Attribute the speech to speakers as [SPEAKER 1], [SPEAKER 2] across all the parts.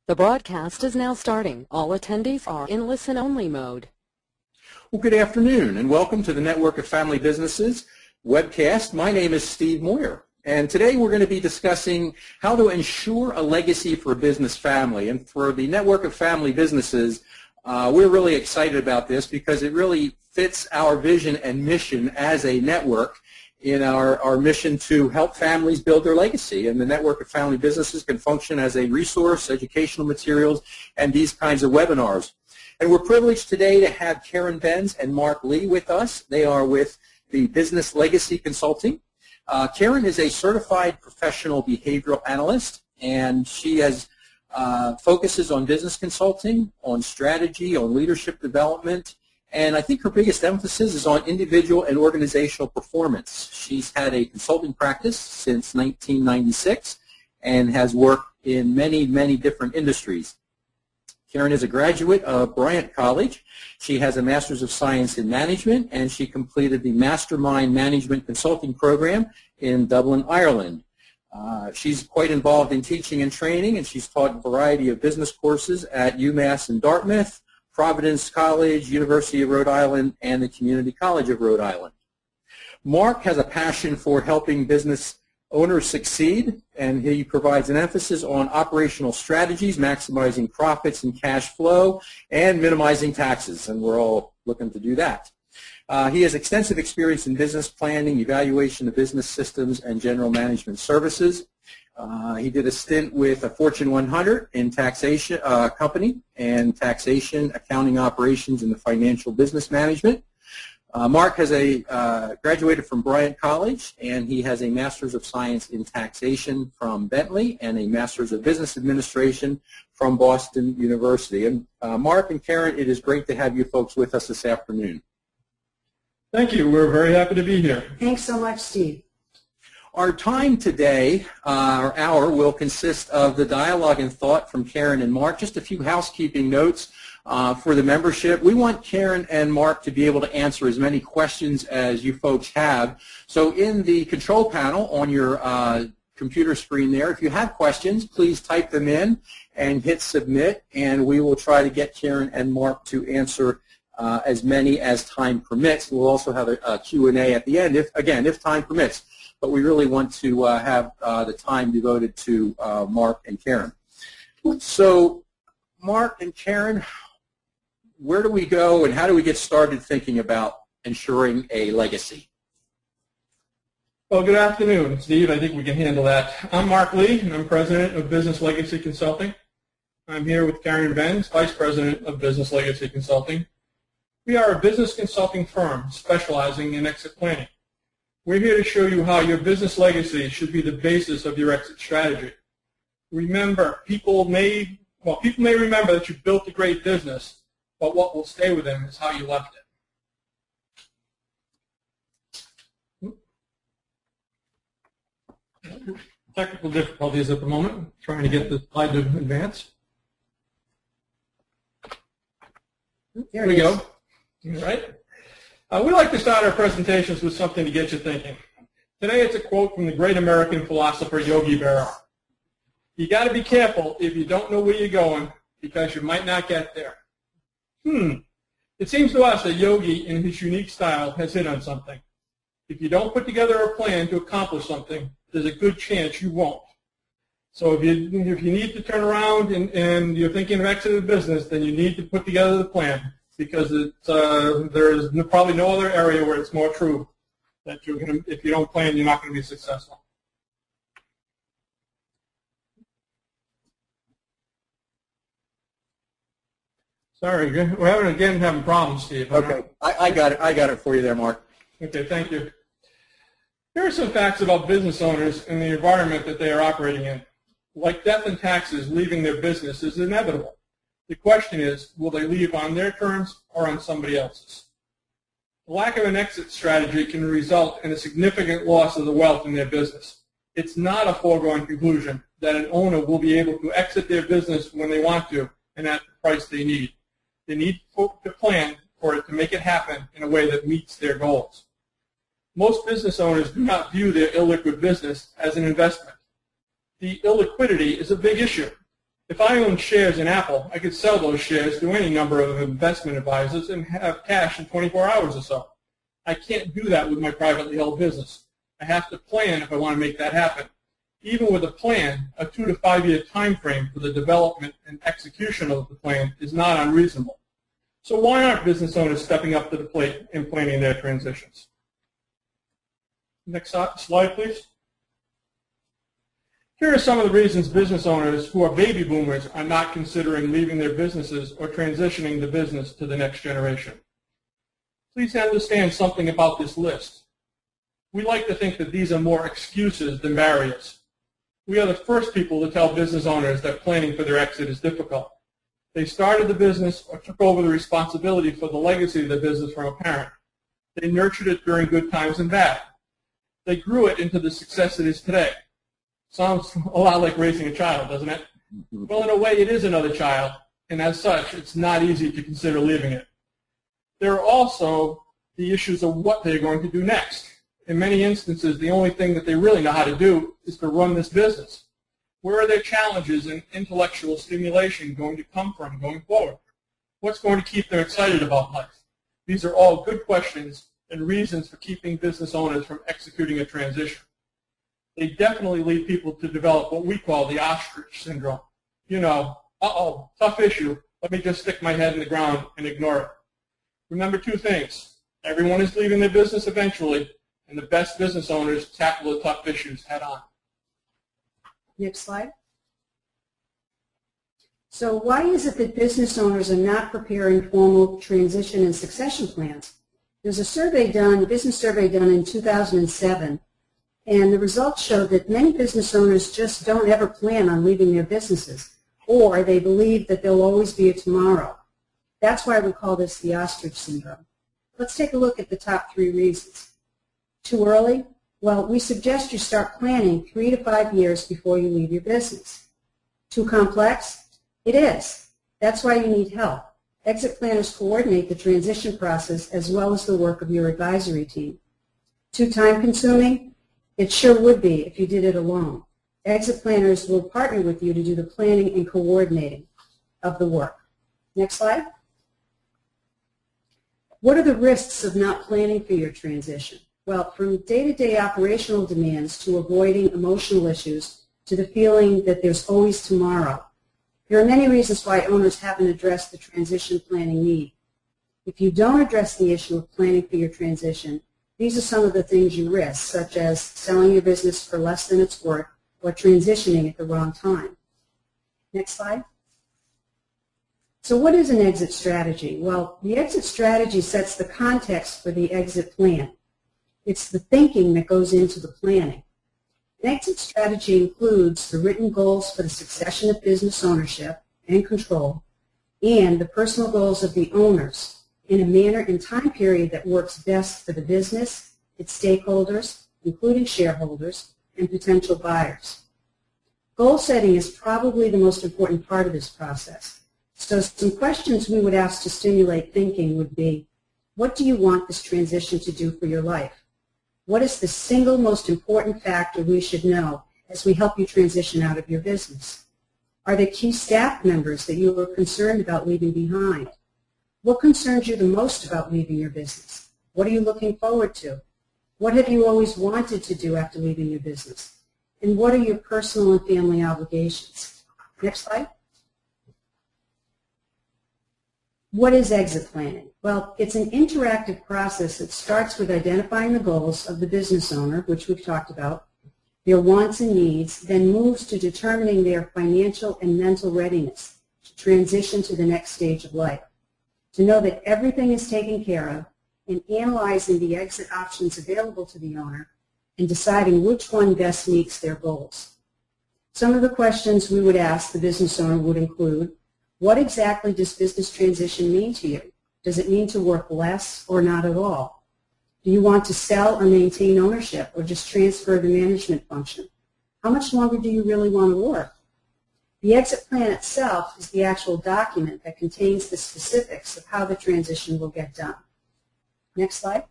[SPEAKER 1] The broadcast is now starting. All attendees are in listen-only mode.
[SPEAKER 2] Well, good afternoon, and welcome to the Network of Family Businesses webcast. My name is Steve Moyer, and today we're going to be discussing how to ensure a legacy for a business family. And for the Network of Family Businesses, we're really excited about this because it really fits our vision and mission as a network in our mission to help families build their legacy. And the Network of Family Businesses can function as a resource, educational materials, and these kinds of webinars. And we're privileged today to have Karen Benz and Mark Lee with us. They are with the Business Legacy Consulting. Karen is a certified professional behavioral analyst, and she has focuses on business consulting, on strategy, on leadership development, and I think her biggest emphasis is on individual and organizational performance. She's had a consulting practice since 1996 and has worked in many, many different industries. Karen is a graduate of Bryant College. She has a Master's of Science in Management, and she completed the Mastermind Management Consulting Program in Dublin, Ireland. She's quite involved in teaching and training, and she's taught a variety of business courses at UMass and Dartmouth, Providence College, University of Rhode Island, and the Community College of Rhode Island. Mark has a passion for helping business owners succeed, and he provides an emphasis on operational strategies, maximizing profits and cash flow, and minimizing taxes, and we're all looking to do that. He has extensive experience in business planning, evaluation of business systems, and general management services. He did a stint with a Fortune 100 in taxation company and taxation, accounting operations, and the financial business management. Mark has graduated from Bryant College, and he has a Master's of Science in Taxation from Bentley and a Master's of Business Administration from Boston University. And Mark and Karen, it is great to have you folks with us this afternoon.
[SPEAKER 3] Thank you. We're very happy to be here.
[SPEAKER 4] Thanks so much, Steve.
[SPEAKER 2] Our time today, our hour, will consist of the dialogue and thought from Karen and Mark. Just a few housekeeping notes for the membership. We want Karen and Mark to be able to answer as many questions as you folks have. So in the control panel on your computer screen there, if you have questions, please type them in and hit submit, and we will try to get Karen and Mark to answer as many as time permits. We'll also have a Q&A at the end, if time permits. But we really want to have the time devoted to Mark and Karen. So, Mark and Karen, where do we go and how do we get started thinking about ensuring a legacy?
[SPEAKER 3] Well, good afternoon, Steve. I think we can handle that. I'm Mark Lee, and I'm President of Business Legacy Consulting. I'm here with Karen Benz, Vice President of Business Legacy Consulting. We are a business consulting firm specializing in exit planning. We're here to show you how your business legacy should be the basis of your exit strategy. Remember, people may remember that you built a great business, but what will stay with them is how you left it. Technical difficulties at the moment. Trying to get the slide to advance. There we go. All right. We like to start our presentations with something to get you thinking. Today it's a quote from the great American philosopher Yogi Berra. You got to be careful if you don't know where you're going because you might not get there. It seems to us that Yogi, in his unique style, has hit on something. If you don't put together a plan to accomplish something, there's a good chance you won't. So if you need to turn around and you're thinking of exiting the business, then you need to put together the plan, because there's probably no other area where it's more true that if you don't plan, you're not going to be successful. Sorry, we're having problems, Steve.
[SPEAKER 2] Okay, I got it for you there, Mark.
[SPEAKER 3] Okay, thank you. Here are some facts about business owners and the environment that they are operating in. Like death and taxes, leaving their business is inevitable. The question is, will they leave on their terms or on somebody else's? The lack of an exit strategy can result in a significant loss of the wealth in their business. It's not a foregone conclusion that an owner will be able to exit their business when they want to and at the price they need. They need to plan for it to make it happen in a way that meets their goals. Most business owners do not view their illiquid business as an investment. The illiquidity is a big issue. If I owned shares in Apple, I could sell those shares to any number of investment advisors and have cash in 24 hours or so. I can't do that with my privately held business. I have to plan if I want to make that happen. Even with a plan, a 2 to 5 year time frame for the development and execution of the plan is not unreasonable. So why aren't business owners stepping up to the plate and planning their transitions? Next slide, please. Here are some of the reasons business owners who are baby boomers are not considering leaving their businesses or transitioning the business to the next generation. Please understand something about this list. We like to think that these are more excuses than barriers. We are the first people to tell business owners that planning for their exit is difficult. They started the business or took over the responsibility for the legacy of the business from a parent. They nurtured it during good times and bad. They grew it into the success it is today. Sounds a lot like raising a child, doesn't it? Well, in a way, it is another child, and as such, it's not easy to consider leaving it. There are also the issues of what they're going to do next. In many instances, the only thing that they really know how to do is to run this business. Where are their challenges and intellectual stimulation going to come from going forward? What's going to keep them excited about life? These are all good questions and reasons for keeping business owners from executing a transition. They definitely lead people to develop what we call the ostrich syndrome. You know, uh-oh, tough issue. Let me just stick my head in the ground and ignore it. Remember two things. Everyone is leaving their business eventually, and the best business owners tackle the tough issues head on.
[SPEAKER 4] Next slide. So why is it that business owners are not preparing formal transition and succession plans? There's a survey done, a business survey done in 2007, and the results show that many business owners just don't ever plan on leaving their businesses, or they believe that there'll always be a tomorrow. That's why we call this the ostrich syndrome. Let's take a look at the top 3 reasons. Too early? Well, we suggest you start planning 3 to 5 years before you leave your business. Too complex? It is. That's why you need help. Exit planners coordinate the transition process as well as the work of your advisory team. Too time-consuming? It sure would be if you did it alone. Exit planners will partner with you to do the planning and coordinating of the work. Next slide. What are the risks of not planning for your transition? Well, from day-to-day operational demands to avoiding emotional issues to the feeling that there's always tomorrow. There are many reasons why owners haven't addressed the transition planning need. If you don't address the issue of planning for your transition, these are some of the things you risk, such as selling your business for less than it's worth or transitioning at the wrong time. Next slide. So what is an exit strategy? Well, the exit strategy sets the context for the exit plan. It's the thinking that goes into the planning. An exit strategy includes the written goals for the succession of business ownership and control and the personal goals of the owners in a manner and time period that works best for the business, its stakeholders, including shareholders, and potential buyers. Goal setting is probably the most important part of this process. So some questions we would ask to stimulate thinking would be, what do you want this transition to do for your life? What is the single most important factor we should know as we help you transition out of your business? Are there key staff members that you are concerned about leaving behind? What concerns you the most about leaving your business? What are you looking forward to? What have you always wanted to do after leaving your business? And what are your personal and family obligations? Next slide. What is exit planning? Well, it's an interactive process that starts with identifying the goals of the business owner, which we've talked about, their wants and needs, then moves to determining their financial and mental readiness to transition to the next stage of life. To know that everything is taken care of, and analyzing the exit options available to the owner and deciding which one best meets their goals. Some of the questions we would ask the business owner would include, what exactly does business transition mean to you? Does it mean to work less or not at all? Do you want to sell or maintain ownership or just transfer the management function? How much longer do you really want to work? The exit plan itself is the actual document that contains the specifics of how the transition will get done. Next slide.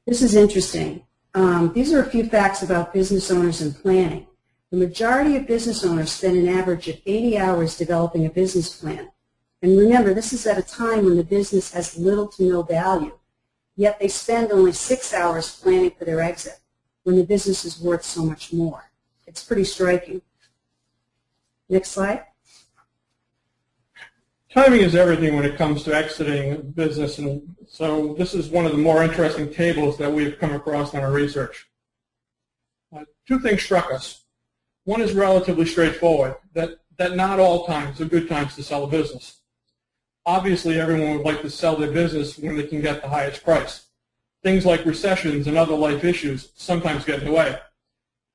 [SPEAKER 4] This is interesting. These are a few facts about business owners and planning. The majority of business owners spend an average of 80 hours developing a business plan. And remember, this is at a time when the business has little to no value, yet they spend only 6 hours planning for their exit when the business is worth so much more. It's pretty striking. Next slide.
[SPEAKER 3] Timing is everything when it comes to exiting a business, and so this is one of the more interesting tables that we've come across in our research. Two things struck us. One is relatively straightforward, that not all times are good times to sell a business. Obviously, everyone would like to sell their business when they can get the highest price. Things like recessions and other life issues sometimes get in the way.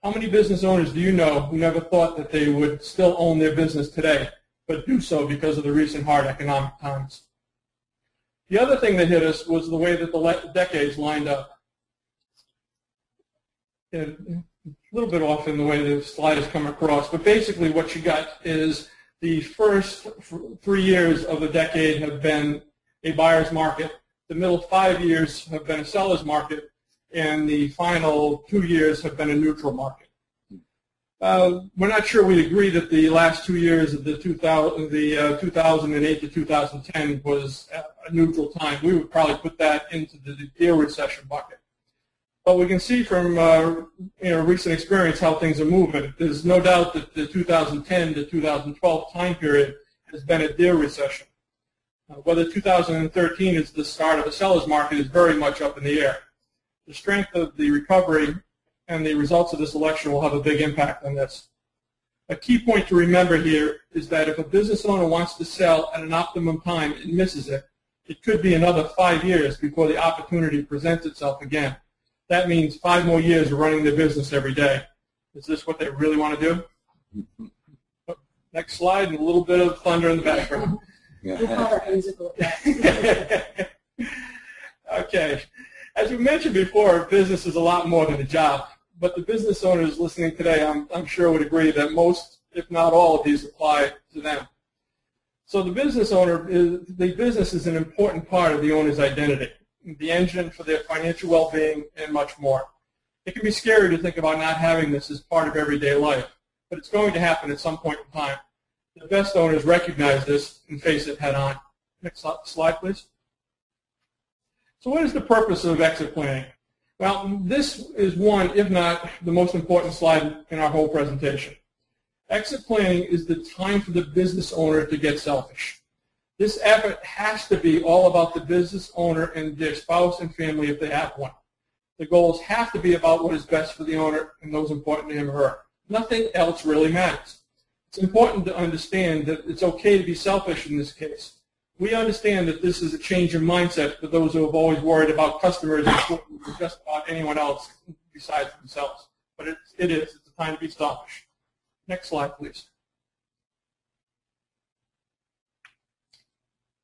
[SPEAKER 3] How many business owners do you know who never thought that they would still own their business today, but do so because of the recent hard economic times? The other thing that hit us was the way that the decades lined up. A little bit off in the way the slide has come across, but basically what you got is the first 3 years of the decade have been a buyer's market, the middle 5 years have been a seller's market, and the final 2 years have been a neutral market. We're not sure we'd agree that the last 2 years of the 2008 to 2010 was a neutral time. We would probably put that into the deal recession bucket. But we can see from recent experience how things are moving. There's no doubt that the 2010 to 2012 time period has been a deal recession. Whether 2013 is the start of a seller's market is very much up in the air. The strength of the recovery and the results of this election will have a big impact on this. A key point to remember here is that if a business owner wants to sell at an optimum time and misses it, it could be another 5 years before the opportunity presents itself again. That means 5 more years of running their business every day. Is this what they really want to do? Next slide, and a little bit of thunder in the background. Okay. As we mentioned before, business is a lot more than a job. But the business owners listening today, I'm sure would agree that most, if not all, of these apply to them. So the business is an important part of the owner's identity, the engine for their financial well-being, and much more. It can be scary to think about not having this as part of everyday life, but it's going to happen at some point in time. The best owners recognize this and face it head on. Next slide, please. So what is the purpose of exit planning? Well, this is one, if not the most important slide in our whole presentation. Exit planning is the time for the business owner to get selfish. This effort has to be all about the business owner and their spouse and family if they have one. The goals have to be about what is best for the owner and those important to him or her. Nothing else really matters. It's important to understand that it's okay to be selfish in this case. We understand that this is a change in mindset for those who have always worried about customers and just about anyone else besides themselves. But it is. It's a time to be selfish. Next slide, please.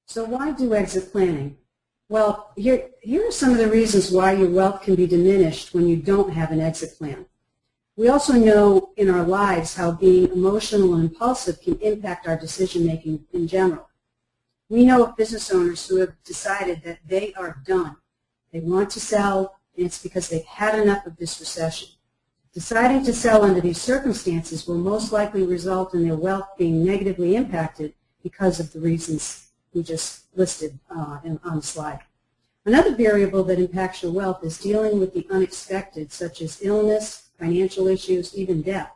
[SPEAKER 4] So why do exit planning? Well, here are some of the reasons why your wealth can be diminished when you don't have an exit plan. We also know in our lives how being emotional and impulsive can impact our decision-making in general. We know of business owners who have decided that they are done. They want to sell, and it's because they've had enough of this recession. Deciding to sell under these circumstances will most likely result in their wealth being negatively impacted because of the reasons we just listed on the slide. Another variable that impacts your wealth is dealing with the unexpected, such as illness, financial issues, even death.